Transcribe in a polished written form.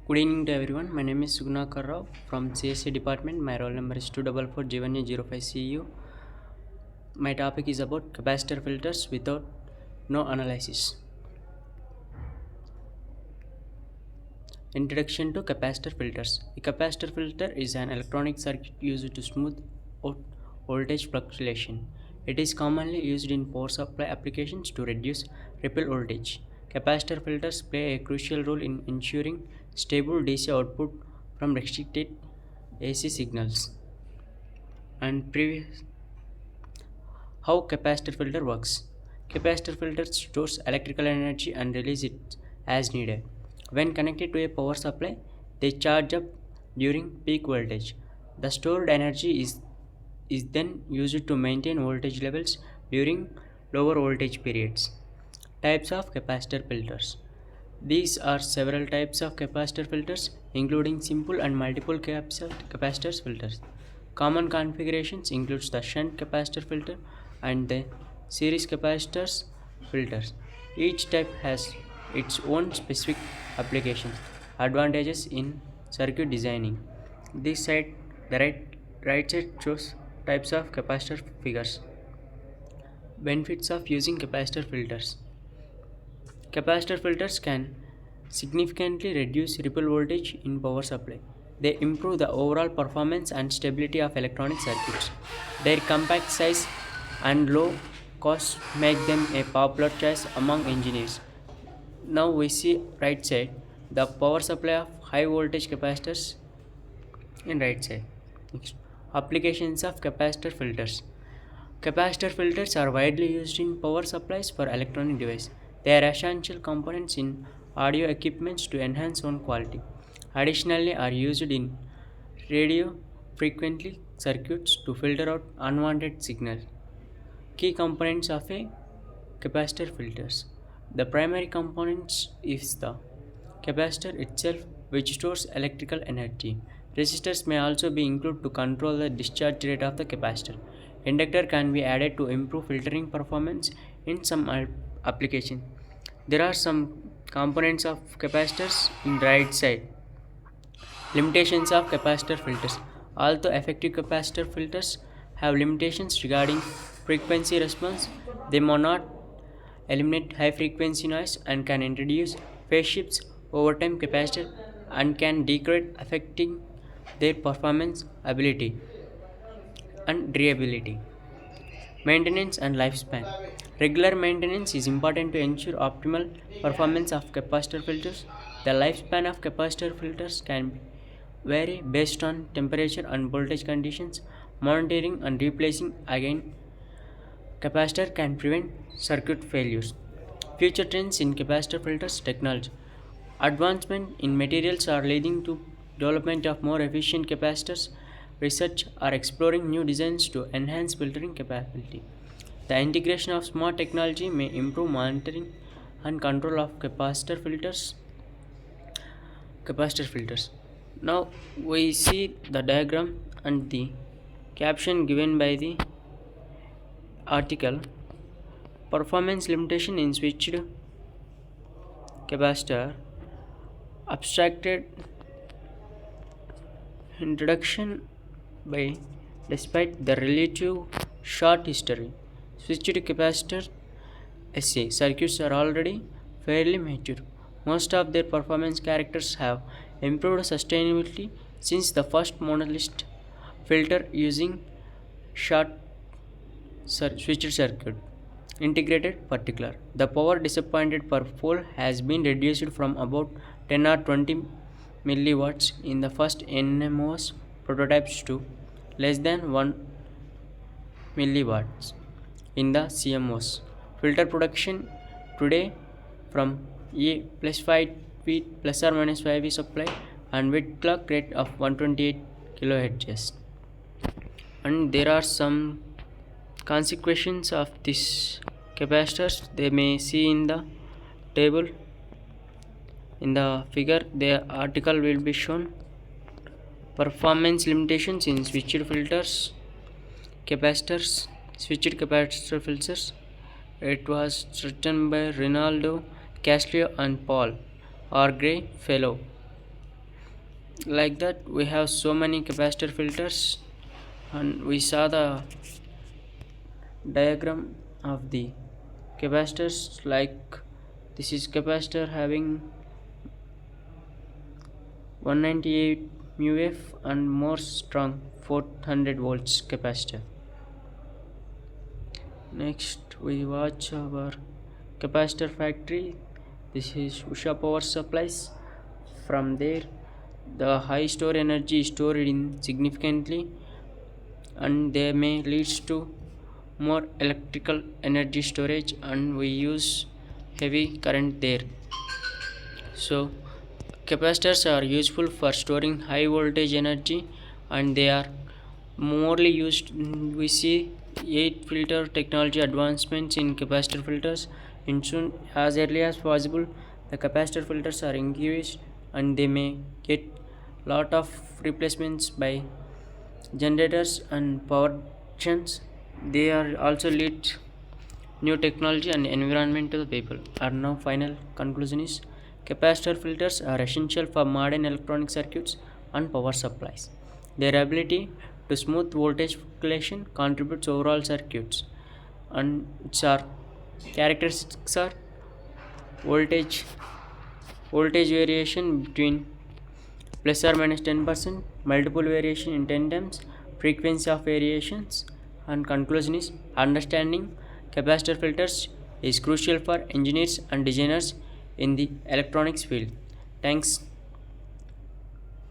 Good evening to everyone. My name is Sugunakar Rao from CSA department. My roll number is 244G1A05CU. My topic is about capacitor filters without no analysis. Introduction to capacitor filters. A capacitor filter is an electronic circuit used to smooth out voltage fluctuation. It is commonly used in power supply applications to reduce ripple voltage. Capacitor filters play a crucial role in ensuring stable DC output from restricted AC signals. And previous how capacitor filter works. Capacitor filter stores electrical energy and release it as needed. When connected to a power supply, they charge up during peak voltage. The stored energy is then used to maintain voltage levels during lower voltage periods. Types of capacitor filters. These are several types of capacitor filters, including simple and multiple capacitor filters. Common configurations includes the shunt capacitor filter and the series capacitors filters. Each type has its own specific applications, advantages in circuit designing. This side, the right side shows types of capacitor figures. Benefits of using capacitor filters. Capacitor filters can significantly reduce ripple voltage in power supply. They improve the overall performance and stability of electronic circuits. Their compact size and low cost make them a popular choice among engineers. Now we see right side the power supply of high voltage capacitors in right side. Next, applications of capacitor filters. Capacitor filters are widely used in power supplies for electronic devices. They are essential components in audio equipments to enhance sound quality. Additionally, are used in radio frequently circuits to filter out unwanted signals. Key components of a capacitor filters. The primary components is the capacitor itself, which stores electrical energy. Resistors may also be included to control the discharge rate of the capacitor. Inductor can be added to improve filtering performance in some applications. There are some components of capacitors in right side. Limitations of capacitor filters. Although effective capacitor filters have limitations regarding frequency response, they may not eliminate high frequency noise and can introduce phase shifts over time capacitor and can degrade, affecting their performance ability and reliability. Maintenance and lifespan. Regular maintenance is important to ensure optimal performance of capacitor filters. The lifespan of capacitor filters can vary based on temperature and voltage conditions. Monitoring and replacing again capacitor can prevent circuit failures. Future trends in capacitor filters technology. Advancement in materials are leading to development of more efficient capacitors. Research are exploring new designs to enhance filtering capability. The integration of smart technology may improve monitoring and control of capacitor filters. Now we see the diagram and the caption given by the article. Performance limitation in switched capacitor. Abstracted introduction by despite the relative short history. Switched capacitor SA circuits are already fairly mature. Most of their performance characters have improved sustainability since the first monolith filter using short switched circuit integrated particular. The power disappointed per pole has been reduced from about 10 or 20 milliwatts in the first NMOS prototypes to less than 1 milliwatts in the CMOS. Filter production today from a plus 5 feet plus or minus 5 is supply and with clock rate of 128 kHz. And there are some consequences of this capacitors. They may see in the table. In the figure, the article will be shown. Performance limitations in switched filters, capacitors, switched capacitor filters. It was written by Rinaldo Castillo and Paul R. Gray Fellow. Like that, we have so many capacitor filters, and we saw the diagram of the capacitors. Like this is capacitor having 198 mu f and more strong 400 volts capacitor. Next we watch our capacitor factory. This is Usha power supplies. From there the high store energy is stored in significantly, and they may leads to more electrical energy storage, and we use heavy current there. So capacitors are useful for storing high voltage energy, and they are morely used. We see 8 filter technology advancements in capacitor filters. In soon as early as possible, the capacitor filters are increased, and they may get lot of replacements by generators and power stations. They are also lead new technology and environment to the people. Our now final conclusion is capacitor filters are essential for modern electronic circuits and power supplies. Their ability to smooth voltage fluctuation contributes overall circuits, and its are characteristics are voltage voltage variation between plus or minus 10%, multiple variation in 10 times, frequency of variations, and conclusion is understanding capacitor filters is crucial for engineers and designers in the electronics field. Thanks.